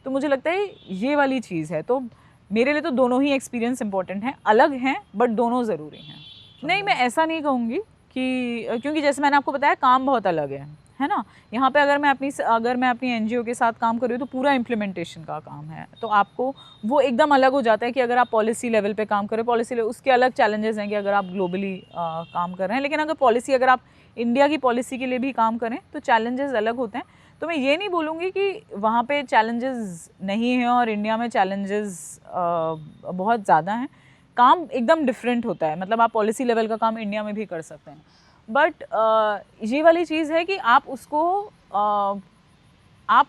तो मुझे लगता है ये वाली चीज़ है। तो मेरे लिए तो दोनों ही एक्सपीरियंस इंपॉर्टेंट हैं, अलग हैं बट दोनों ज़रूरी हैं। नहीं, मैं ऐसा नहीं कहूँगी कि, क्योंकि जैसे मैंने आपको बताया काम बहुत अलग है ना। यहाँ पे अगर मैं अपनी एनजीओ के साथ काम कर रही हूँ तो पूरा इम्प्लीमेंटेशन का काम है, तो आपको वो एकदम अलग हो जाता है कि अगर आप पॉलिसी लेवल पे काम करें, पॉलिसी उसके अलग चैलेंजेस हैं कि अगर आप ग्लोबली काम कर रहे हैं। लेकिन अगर आप इंडिया की पॉलिसी के लिए भी काम करें तो चैलेंजेस अलग होते हैं। तो मैं ये नहीं बोलूँगी कि वहाँ पे चैलेंजेस नहीं हैं और इंडिया में चैलेंजेस बहुत ज़्यादा हैं। काम एकदम डिफरेंट होता है, मतलब आप पॉलिसी लेवल का काम इंडिया में भी कर सकते हैं। बट ये वाली चीज़ है कि आप उसको आप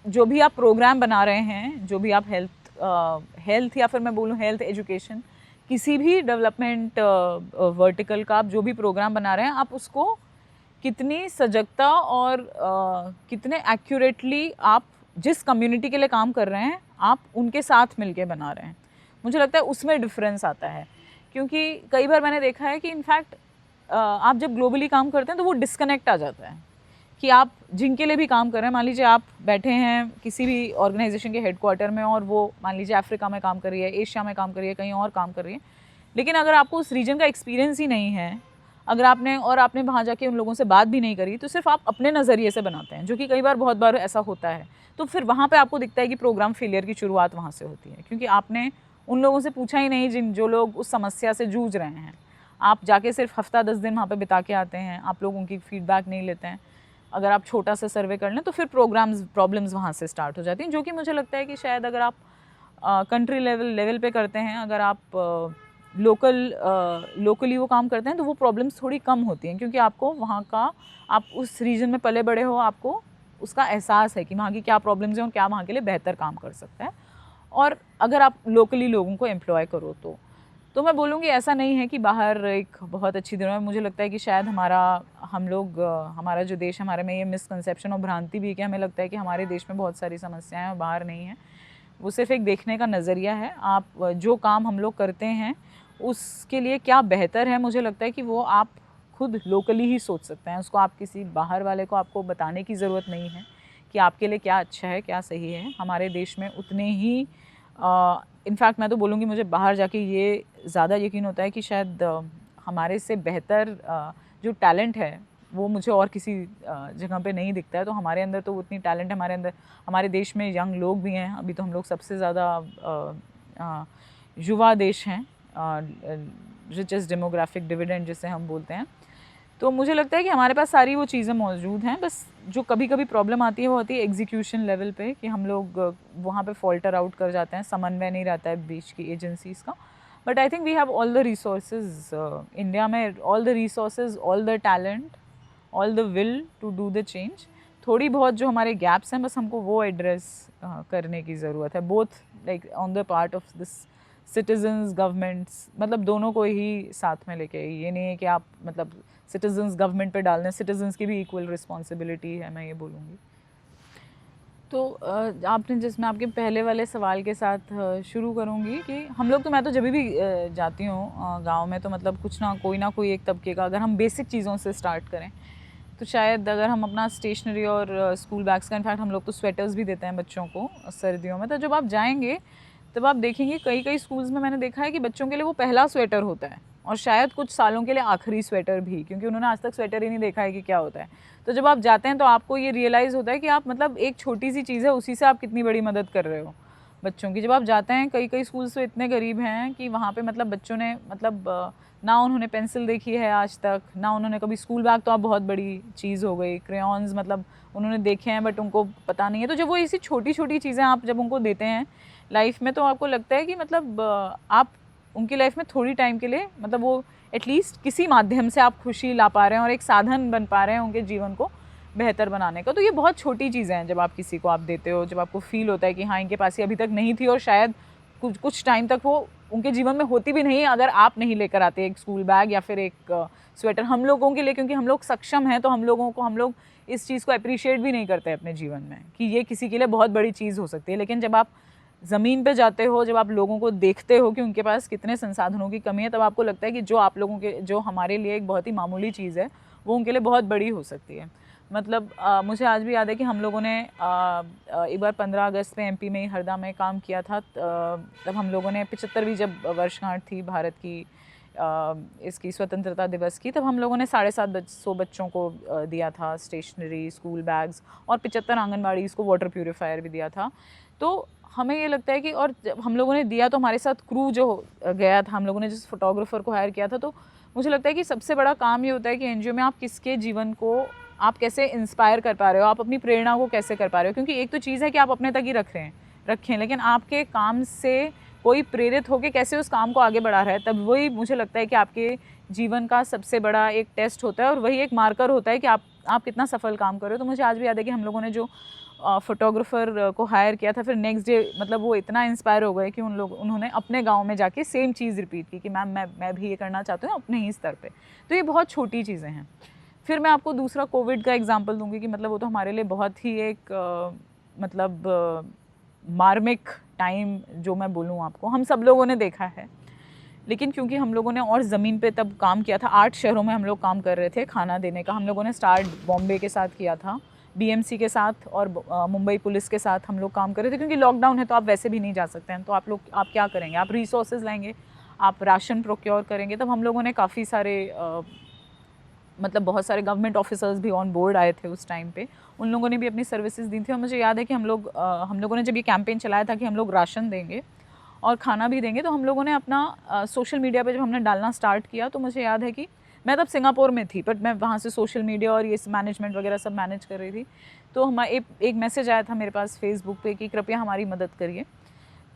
जो भी आप प्रोग्राम बना रहे हैं, जो भी आप हेल्थ या फिर मैं बोलूँ हेल्थ एजुकेशन, किसी भी डेवलपमेंट वर्टिकल का आप जो भी प्रोग्राम बना रहे हैं, आप उसको कितनी सजगता और कितने एक्यूरेटली आप जिस कम्युनिटी के लिए काम कर रहे हैं आप उनके साथ मिलके बना रहे हैं, मुझे लगता है उसमें डिफरेंस आता है। क्योंकि कई बार मैंने देखा है कि इनफैक्ट आप जब ग्लोबली काम करते हैं तो वो डिस्कनेक्ट आ जाता है कि आप जिनके लिए भी काम कर रहे हैं, मान लीजिए आप बैठे हैं किसी भी ऑर्गेनाइजेशन के हेडक्वार्टर में और वो मान लीजिए अफ्रीका में काम कर रही है, एशिया में काम कर रही है, कहीं और काम कर रही है, लेकिन अगर आपको उस रीजन का एक्सपीरियंस ही नहीं है, अगर आपने वहाँ जाके उन लोगों से बात भी नहीं करी, तो सिर्फ आप अपने नज़रिए से बनाते हैं, जो कि कई बार बहुत बार ऐसा होता है। तो फिर वहाँ पे आपको दिखता है कि प्रोग्राम फेलियर की शुरुआत वहाँ से होती है, क्योंकि आपने उन लोगों से पूछा ही नहीं जो लोग उस समस्या से जूझ रहे हैं। आप जाके सिर्फ हफ्ता 10 दिन वहाँ पे बिता के आते हैं, आप लोग उनकी फीडबैक नहीं लेते हैं। अगर आप छोटा सा सर्वे कर लें तो फिर प्रॉब्लम्स वहाँ से स्टार्ट हो जाती हैं, जो कि मुझे लगता है कि शायद अगर आप कंट्री लेवल पे करते हैं, अगर आप लोकली वो काम करते हैं तो वो प्रॉब्लम्स थोड़ी कम होती हैं, क्योंकि आपको वहाँ का, आप उस रीजन में पले बड़े हो, आपको उसका एहसास है कि वहाँ की क्या प्रॉब्लम्स हैं और क्या वहाँ के लिए बेहतर काम कर सकता है। और अगर आप लोकली लोगों को एम्प्लॉय करो तो मैं बोलूँगी ऐसा नहीं है कि बाहर एक बहुत अच्छी दिनों में, मुझे लगता है कि शायद हमारा जो देश, हमारे में ये मिसकंसेप्शन और भ्रांति भी है कि हमें लगता है कि हमारे देश में बहुत सारी समस्याएं हैं और बाहर नहीं है। वो सिर्फ एक देखने का नज़रिया है। आप जो काम हम लोग करते हैं उसके लिए क्या बेहतर है, मुझे लगता है कि वो आप खुद लोकली ही सोच सकते हैं। उसको आप किसी बाहर वाले को आपको बताने की ज़रूरत नहीं है कि आपके लिए क्या अच्छा है, क्या सही है। हमारे देश में उतने ही इनफैक्ट मैं तो बोलूँगी, मुझे बाहर जाके ये ज़्यादा यकीन होता है कि शायद हमारे से बेहतर जो टैलेंट है वो मुझे और किसी जगह पे नहीं दिखता है। तो हमारे अंदर तो उतनी टैलेंट है हमारे अंदर। हमारे देश में यंग लोग भी हैं, अभी तो हम लोग सबसे ज़्यादा युवा देश हैं, रिचेस्ट डेमोग्राफिक डिविडेंड जिसे हम बोलते हैं। तो मुझे लगता है कि हमारे पास सारी वो चीज़ें मौजूद हैं। बस जो कभी कभी प्रॉब्लम आती है वो होती है एग्जीक्यूशन लेवल पे, कि हम लोग वहाँ पे फॉल्टर आउट कर जाते हैं, समन्वय नहीं रहता है बीच की एजेंसीज़ का। But I think we have all the resources India में, all the resources, all the talent, all the will to do the change. थोड़ी बहुत जो हमारे गैप्स हैं, बस हमको वो एड्रेस करने की ज़रूरत है, both like on the part of this citizens, governments, मतलब दोनों को ही साथ में लेके। ये नहीं है कि आप मतलब सिटीजन्स गवर्नमेंट पे डाल दें, सिटीजन्स की भी इक्वल रिस्पॉन्सिबिलिटी है, मैं ये बोलूँगी। तो आपने जिसमें आपके पहले वाले सवाल के साथ शुरू करूँगी कि हम लोग तो, मैं तो जब भी जाती हूँ गांव में, तो मतलब कुछ ना कोई एक तबके का, अगर हम बेसिक चीज़ों से स्टार्ट करें तो शायद अगर हम अपना स्टेशनरी और स्कूल बैग्स का, इनफैक्ट हम लोग तो स्वेटर्स भी देते हैं बच्चों को सर्दियों में, तो जब आप जाएंगे तब आप देखेंगे कई स्कूल्स में मैंने देखा है कि बच्चों के लिए वो पहला स्वेटर होता है और शायद कुछ सालों के लिए आखिरी स्वेटर भी, क्योंकि उन्होंने आज तक स्वेटर ही नहीं देखा है कि क्या होता है। तो जब आप जाते हैं तो आपको ये रियलाइज़ होता है कि आप मतलब एक छोटी सी चीज़ है, उसी से आप कितनी बड़ी मदद कर रहे हो बच्चों की। जब आप जाते हैं, कई स्कूल्स तो इतने गरीब हैं कि वहाँ पे मतलब बच्चों ने मतलब ना उन्होंने पेंसिल देखी है आज तक, ना उन्होंने कभी, स्कूल बैग तो आप बहुत बड़ी चीज़ हो गई, क्रेयॉन्स मतलब उन्होंने देखे हैं बट उनको पता नहीं है। तो जब वो ऐसी छोटी छोटी चीज़ें आप जब उनको देते हैं लाइफ में, तो आपको लगता है कि मतलब आप उनकी लाइफ में थोड़ी टाइम के लिए, मतलब वो एटलीस्ट किसी माध्यम से आप खुशी ला पा रहे हैं और एक साधन बन पा रहे हैं उनके जीवन को बेहतर बनाने का। तो ये बहुत छोटी चीज़ें हैं जब आप किसी को आप देते हो, जब आपको फील होता है कि हाँ इनके पास ये अभी तक नहीं थी और शायद कुछ टाइम तक वो उनके जीवन में होती भी नहीं अगर आप नहीं लेकर आते एक स्कूल बैग या फिर एक स्वेटर। हम लोगों के लिए, क्योंकि हम लोग सक्षम हैं, तो हम लोग इस चीज़ को अप्रिशिएट भी नहीं करते अपने जीवन में कि ये किसी के लिए बहुत बड़ी चीज़ हो सकती है। लेकिन जब आप ज़मीन पे जाते हो, जब आप लोगों को देखते हो कि उनके पास कितने संसाधनों की कमी है, तब आपको लगता है कि जो आप लोगों के, जो हमारे लिए एक बहुत ही मामूली चीज़ है, वो उनके लिए बहुत बड़ी हो सकती है। मतलब मुझे आज भी याद है कि हम लोगों ने एक बार 15 अगस्त पे एमपी में ही हरदा में काम किया था। तब हम लोगों ने 75वीं जब वर्षगांठ थी भारत की इसकी स्वतंत्रता दिवस की, तब हम लोगों ने 750 बच्चों को दिया था स्टेशनरी, स्कूल बैग्स और 75 आंगनबाड़ी को वाटर प्यूरीफायर भी दिया था। तो हमें ये लगता है कि, और जब हम लोगों ने दिया तो हमारे साथ क्रू जो गया था, हम लोगों ने जिस फोटोग्राफर को हायर किया था, तो मुझे लगता है कि सबसे बड़ा काम ये होता है कि एनजीओ में आप किसके जीवन को आप कैसे इंस्पायर कर पा रहे हो, आप अपनी प्रेरणा को कैसे कर पा रहे हो। क्योंकि एक तो चीज़ है कि आप अपने तक ही रखें, लेकिन आपके काम से कोई प्रेरित होकर कैसे उस काम को आगे बढ़ा रहा है, तब वही मुझे लगता है कि आपके जीवन का सबसे बड़ा एक टेस्ट होता है और वही एक मार्कर होता है कि आप कितना सफल काम कर रहे हो। तो मुझे आज भी याद है कि हम लोगों ने जो फोटोग्राफर को हायर किया था, फिर नेक्स्ट डे मतलब वो इतना इंस्पायर हो गए कि उन्होंने अपने गांव में जाके सेम चीज़ रिपीट की कि मैम मैं भी ये करना चाहती हूँ अपने ही स्तर पे। तो ये बहुत छोटी चीज़ें हैं। फिर मैं आपको दूसरा कोविड का एग्जांपल दूंगी कि मतलब वो तो हमारे लिए बहुत ही एक मार्मिक टाइम, जो मैं बोलूँ आपको, हम सब लोगों ने देखा है। लेकिन क्योंकि हम लोगों ने और ज़मीन पे तब काम किया था, 8 शहरों में हम लोग काम कर रहे थे खाना देने का। हम लोगों ने स्टार्ट बॉम्बे के साथ किया था, बीएमसी के साथ और मुंबई पुलिस के साथ हम लोग काम कर रहे थे, क्योंकि लॉकडाउन है तो आप वैसे भी नहीं जा सकते हैं। तो आप क्या करेंगे, आप रिसोर्सेज लाएंगे, आप राशन प्रोक्योर करेंगे। तब हम लोगों ने काफ़ी सारे मतलब बहुत सारे गवर्नमेंट ऑफिसर्स भी ऑन बोर्ड आए थे उस टाइम पे, उन लोगों ने भी अपनी सर्विसेज दी थी। और मुझे याद है कि हम लोगों ने जब ये कैंपेन चलाया था कि हम लोग राशन देंगे और खाना भी देंगे, तो हम लोगों ने अपना सोशल मीडिया पे जब हमने डालना स्टार्ट किया, तो मुझे याद है कि मैं तब सिंगापुर में थी, बट मैं वहाँ से सोशल मीडिया और ये मैनेजमेंट वगैरह सब मैनेज कर रही थी। तो हमारा एक मैसेज आया था मेरे पास फेसबुक पे कि कृपया हमारी मदद करिए।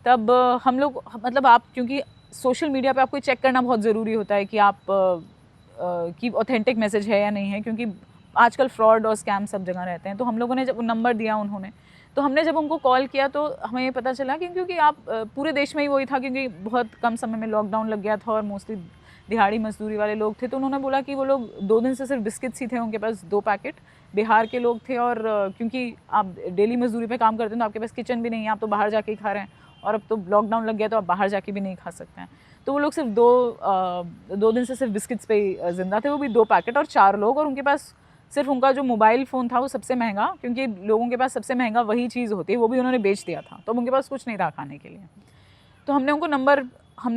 तब हम लोग मतलब आप, क्योंकि सोशल मीडिया पे आपको चेक करना बहुत ज़रूरी होता है कि आप कि ऑथेंटिक मैसेज है या नहीं है, क्योंकि आजकल फ्रॉड और स्कैम सब जगह रहते हैं। तो हम लोगों ने जब नंबर दिया उन्होंने, तो हमने जब उनको कॉल किया तो हमें ये पता चला कि क्योंकि आप पूरे देश में ही वही था, क्योंकि बहुत कम समय में लॉकडाउन लग गया था और मोस्टली दिहाड़ी मजदूरी वाले लोग थे। तो उन्होंने बोला कि वो लोग 2 दिन से सिर्फ बिस्किट्स ही थे उनके पास, 2 पैकेट। बिहार के लोग थे और क्योंकि आप डेली मजदूरी पे काम करते हैं तो आपके पास किचन भी नहीं है, आप तो बाहर जाके ही खा रहे हैं, और अब तो लॉकडाउन लग गया तो आप बाहर जाके भी नहीं खा सकते हैं। तो वो लोग सिर्फ 2 दिन से सिर्फ बिस्किट्स पे ही ज़िंदा थे, वो भी 2 पैकेट, और 4 लोग। और उनके पास सिर्फ उनका जो मोबाइल फ़ोन था वो सबसे महंगा, क्योंकि लोगों के पास सबसे महंगा वही चीज़ होती है, वो भी उन्होंने बेच दिया था। तो अब उनके पास कुछ नहीं था खाने के लिए। तो हमने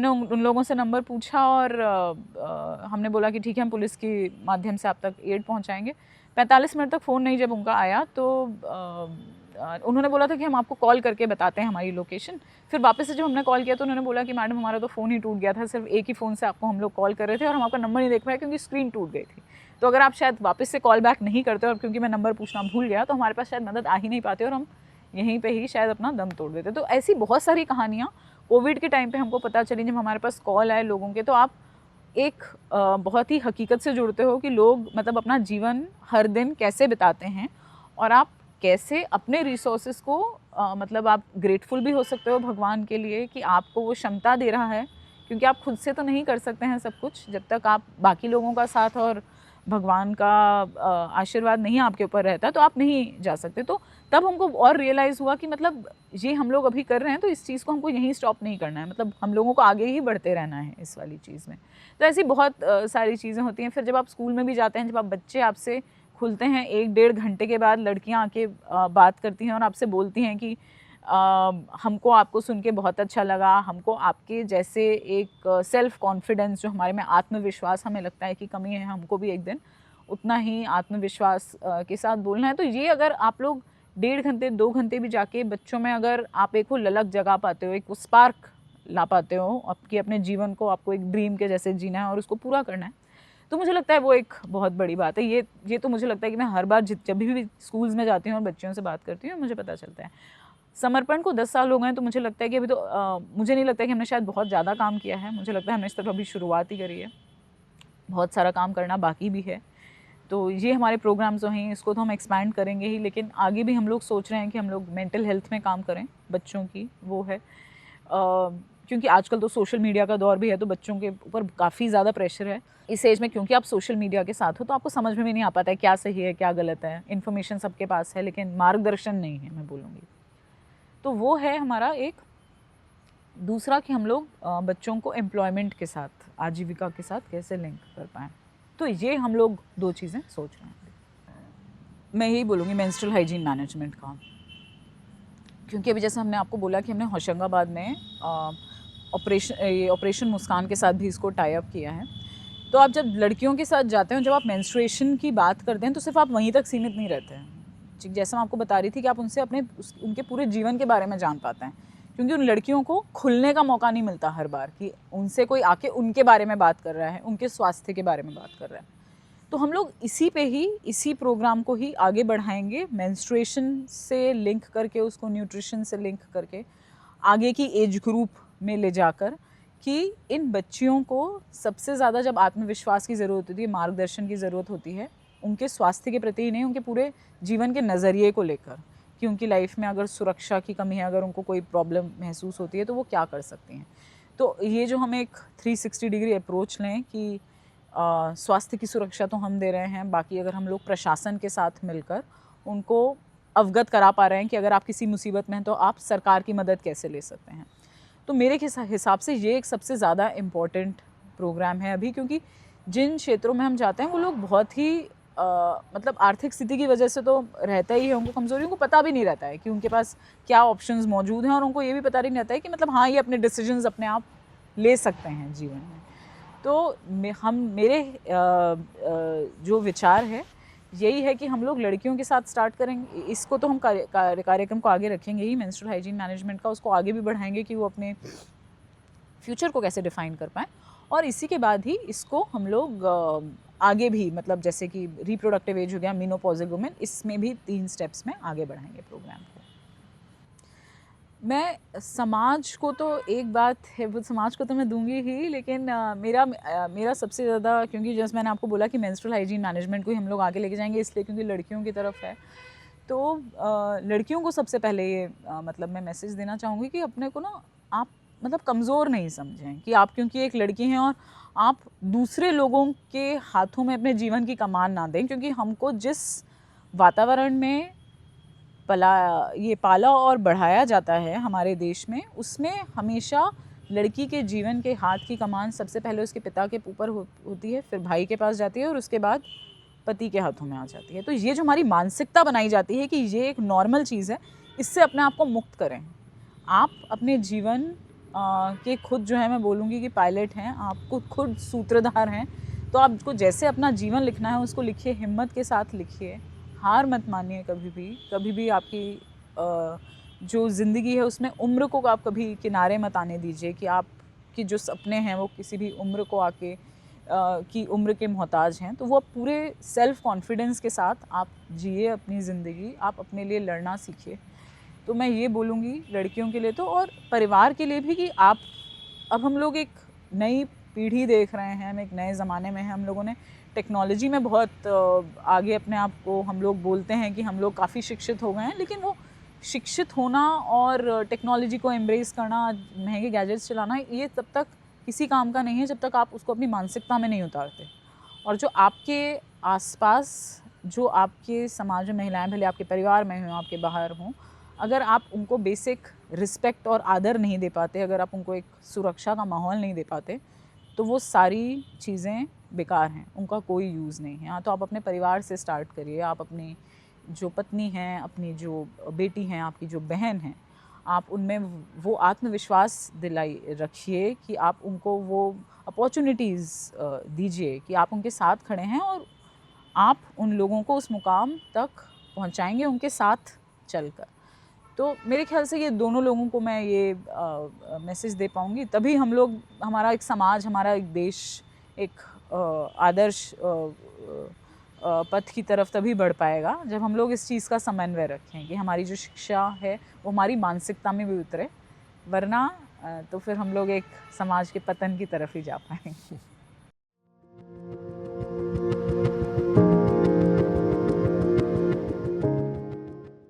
उन लोगों से नंबर पूछा और हमने बोला कि ठीक है, हम पुलिस के माध्यम से आप तक एड पहुंचाएंगे। 45 मिनट तक फ़ोन नहीं जब उनका आया तो उन्होंने बोला था कि हम आपको कॉल करके बताते हैं हमारी लोकेशन। फिर वापस से जब हमने कॉल किया तो उन्होंने बोला कि मैडम हमारा तो फ़ोन ही टूट गया था, सिर्फ एक ही फ़ोन से आपको हम लोग कॉल कर रहे थे और हम आपका नंबर नहीं देख पाए क्योंकि स्क्रीन टूट गई थी। तो अगर आप शायद वापस से कॉल बैक नहीं करते और क्योंकि मैं नंबर पूछना भूल गया तो हमारे पास शायद मदद आ ही नहीं पाती और हम यहीं पे ही शायद अपना दम तोड़ देते। तो ऐसी बहुत सारी कहानियाँ कोविड के टाइम पे हमको पता चली जब हमारे पास कॉल आए लोगों के। तो आप एक बहुत ही हकीकत से जुड़ते हो कि लोग मतलब अपना जीवन हर दिन कैसे बिताते हैं और आप कैसे अपने रिसोर्सेज को मतलब आप ग्रेटफुल भी हो सकते हो भगवान के लिए कि आपको वो क्षमता दे रहा है, क्योंकि आप खुद से तो नहीं कर सकते हैं सब कुछ। जब तक आप बाकी लोगों का साथ और भगवान का आशीर्वाद नहीं आपके ऊपर रहता तो आप नहीं जा सकते। तो तब हमको और रियलाइज़ हुआ कि मतलब ये हम लोग अभी कर रहे हैं तो इस चीज़ को हमको यहीं स्टॉप नहीं करना है, मतलब हम लोगों को आगे ही बढ़ते रहना है इस वाली चीज़ में। तो ऐसी बहुत सारी चीज़ें होती हैं। फिर जब आप स्कूल में भी जाते हैं, जब आप बच्चे आपसे खुलते हैं 1-1.5 घंटे के बाद लड़कियां आके बात करती हैं और आपसे बोलती हैं कि हमको आपको सुन के बहुत अच्छा लगा, हमको आपके जैसे एक सेल्फ कॉन्फिडेंस जो हमारे में आत्मविश्वास हमें लगता है कि कमी है, हमको भी एक दिन उतना ही आत्मविश्वास के साथ बोलना है। तो ये अगर आप लोग 1.5 घंटे 2 घंटे भी जाके बच्चों में अगर आप एक वो ललक जगा पाते हो, एक वो स्पार्क ला पाते हो आपकी अपने जीवन को, आपको एक ड्रीम के जैसे जीना है और उसको पूरा करना है, तो मुझे लगता है वो एक बहुत बड़ी बात है। ये तो मुझे लगता है कि मैं हर बार जब भी स्कूल्स में जाती हूँ और बच्चों से बात करती हूँ मुझे पता चलता है। समर्पण को 10 साल हो गए हैं तो मुझे लगता है कि अभी तो मुझे नहीं लगता कि हमने शायद बहुत ज़्यादा काम किया है। मुझे लगता है हमने इस तरफ अभी शुरुआत ही करी है, बहुत सारा काम करना बाकी भी है। तो ये हमारे प्रोग्राम्स जो हैं इसको तो हम एक्सपैंड करेंगे ही, लेकिन आगे भी हम लोग सोच रहे हैं कि हम लोग मेंटल हेल्थ में काम करें बच्चों की, वो है क्योंकि आजकल तो सोशल मीडिया का दौर भी है तो बच्चों के ऊपर काफ़ी ज़्यादा प्रेशर है इस एज में, क्योंकि आप सोशल मीडिया के साथ हो तो आपको समझ में भी नहीं आ पाता है क्या सही है क्या गलत है। इन्फॉर्मेशन सबके पास है लेकिन मार्गदर्शन नहीं है, मैं बोलूँगी। तो वो है हमारा एक दूसरा कि हम लोग बच्चों को एम्प्लॉयमेंट के साथ, आजीविका के साथ कैसे लिंक कर पाएँ। तो ये हम लोग 2 चीज़ें सोच रहे हैं। मैं यही बोलूँगी मेंस्ट्रुअल हाइजीन मैनेजमेंट का, क्योंकि अभी जैसे हमने आपको बोला कि हमने होशंगाबाद में ऑपरेशन मुस्कान के साथ भी इसको टाई अप किया है। तो आप जब लड़कियों के साथ जाते हो, जब आप मेंस्ट्रुएशन की बात करते हैं तो सिर्फ आप वहीं तक सीमित नहीं रहते हैं। जैसा मैं आपको बता रही थी कि आप उनसे उनके पूरे जीवन के बारे में जान पाते हैं, क्योंकि उन लड़कियों को खुलने का मौका नहीं मिलता हर बार कि उनसे कोई आके उनके बारे में बात कर रहा है, उनके स्वास्थ्य के बारे में बात कर रहा है। तो हम लोग इसी प्रोग्राम को ही आगे बढ़ाएंगे, मेंस्ट्रुएशन से लिंक करके, उसको न्यूट्रिशन से लिंक करके आगे की एज ग्रुप में ले जाकर, कि इन बच्चियों को सबसे ज़्यादा जब आत्मविश्वास की ज़रूरत होती है, मार्गदर्शन की ज़रूरत होती है, उनके स्वास्थ्य के प्रति ही नहीं, उनके पूरे जीवन के नज़रिए को लेकर, कि उनकी लाइफ में अगर सुरक्षा की कमी है, अगर उनको कोई प्रॉब्लम महसूस होती है तो वो क्या कर सकती हैं। तो ये जो हम एक 360 डिग्री अप्रोच लें कि स्वास्थ्य की सुरक्षा तो हम दे रहे हैं, बाकी अगर हम लोग प्रशासन के साथ मिलकर उनको अवगत करा पा रहे हैं कि अगर आप किसी मुसीबत में हैं तो आप सरकार की मदद कैसे ले सकते हैं। तो मेरे हिसाब से ये एक सबसे ज़्यादा इम्पॉर्टेंट प्रोग्राम है अभी, क्योंकि जिन क्षेत्रों में हम जाते हैं वो लोग बहुत ही मतलब आर्थिक स्थिति की वजह से तो रहता ही है उनको कमज़ोरी, उनको पता भी नहीं रहता है कि उनके पास क्या ऑप्शंस मौजूद हैं, और उनको ये भी पता नहीं रहता है कि मतलब हाँ ये अपने डिसीजंस अपने आप ले सकते हैं जीवन में। तो मेरे जो विचार है यही है कि हम लोग लड़कियों के साथ स्टार्ट करेंगे इसको, तो हम कार्यक्रम को आगे रखेंगे ही, मेंस्ट्रुअल हाइजीन मैनेजमेंट का, उसको आगे भी बढ़ाएंगे कि वो अपने फ्यूचर को कैसे डिफ़ाइन कर पाएँ, और इसी के बाद ही इसको हम लोग आगे भी, मतलब जैसे कि रिप्रोडक्टिव एज हो गया, मेनोपॉज़ल वुमेन, इसमें भी 3 स्टेप्स में आगे बढ़ाएंगे प्रोग्राम को। मैं समाज को तो एक बात है, वो समाज को तो मैं दूंगी ही, लेकिन मेरा सबसे ज़्यादा, क्योंकि जैसे मैंने आपको बोला कि मेंस्ट्रुअल हाइजीन मैनेजमेंट को ही हम लोग आगे लेके जाएंगे, इसलिए क्योंकि लड़कियों की तरफ है। तो लड़कियों को सबसे पहले ये मतलब मैं मैसेज देना चाहूँगी कि अपने को ना आप मतलब कमज़ोर नहीं समझें कि आप क्योंकि एक लड़की हैं और आप दूसरे लोगों के हाथों में अपने जीवन की कमान ना दें, क्योंकि हमको जिस वातावरण में पाला और बढ़ाया जाता है हमारे देश में, उसमें हमेशा लड़की के जीवन के हाथ की कमान सबसे पहले उसके पिता के ऊपर होती है, फिर भाई के पास जाती है और उसके बाद पति के हाथों में आ जाती है। तो ये जो हमारी मानसिकता बनाई जाती है कि ये एक नॉर्मल चीज़ है, इससे अपने आप को मुक्त करें। आप अपने जीवन के खुद जो है, मैं बोलूँगी कि पायलट हैं, आप खुद सूत्रधार हैं। तो आपको जैसे अपना जीवन लिखना है उसको लिखिए, हिम्मत के साथ लिखिए, हार मत मानिए कभी भी आपकी जो ज़िंदगी है उसमें उम्र को आप कभी किनारे मत आने दीजिए कि आपके जो सपने हैं वो किसी भी उम्र को आके की उम्र के मोहताज हैं। तो वो पूरे सेल्फ़ कॉन्फिडेंस के साथ आप जिए अपनी ज़िंदगी, आप अपने लिए लड़ना सीखिए। तो मैं ये बोलूँगी लड़कियों के लिए तो, और परिवार के लिए भी, कि आप, अब हम लोग एक नई पीढ़ी देख रहे हैं, हम एक नए ज़माने में हैं, हम लोगों ने टेक्नोलॉजी में बहुत आगे अपने आप को, हम लोग बोलते हैं कि हम लोग काफ़ी शिक्षित हो गए हैं, लेकिन वो शिक्षित होना और टेक्नोलॉजी को एम्ब्रेस करना, महंगे गैजेट्स चलाना, ये तब तक किसी काम का नहीं है जब तक आप उसको अपनी मानसिकता में नहीं उतारते। और जो आपके आसपास, जो आपके समाज में महिलाएं, भले आपके परिवार में हों, आपके बाहर हों, अगर आप उनको बेसिक रिस्पेक्ट और आदर नहीं दे पाते, अगर आप उनको एक सुरक्षा का माहौल नहीं दे पाते, तो वो सारी चीज़ें बेकार हैं, उनका कोई यूज़ नहीं है। हाँ, तो आप अपने परिवार से स्टार्ट करिए, आप अपनी जो पत्नी हैं, अपनी जो बेटी हैं, आपकी जो बहन हैं, आप उनमें वो आत्मविश्वास दिलाई रखिए कि आप उनको वो अपॉर्चुनिटीज़ दीजिए कि आप उनके साथ खड़े हैं और आप उन लोगों को उस मुकाम तक पहुंचाएंगे उनके साथ चलकर। तो मेरे ख्याल से ये दोनों लोगों को मैं ये मैसेज दे पाऊँगी, तभी हम लोग, हमारा एक समाज, हमारा एक देश एक आदर्श पथ की तरफ तभी बढ़ पाएगा जब हम लोग इस चीज़ का समन्वय रखें कि हमारी जो शिक्षा है वो हमारी मानसिकता में भी उतरे, वरना तो फिर हम लोग एक समाज के पतन की तरफ ही जा पाएंगे।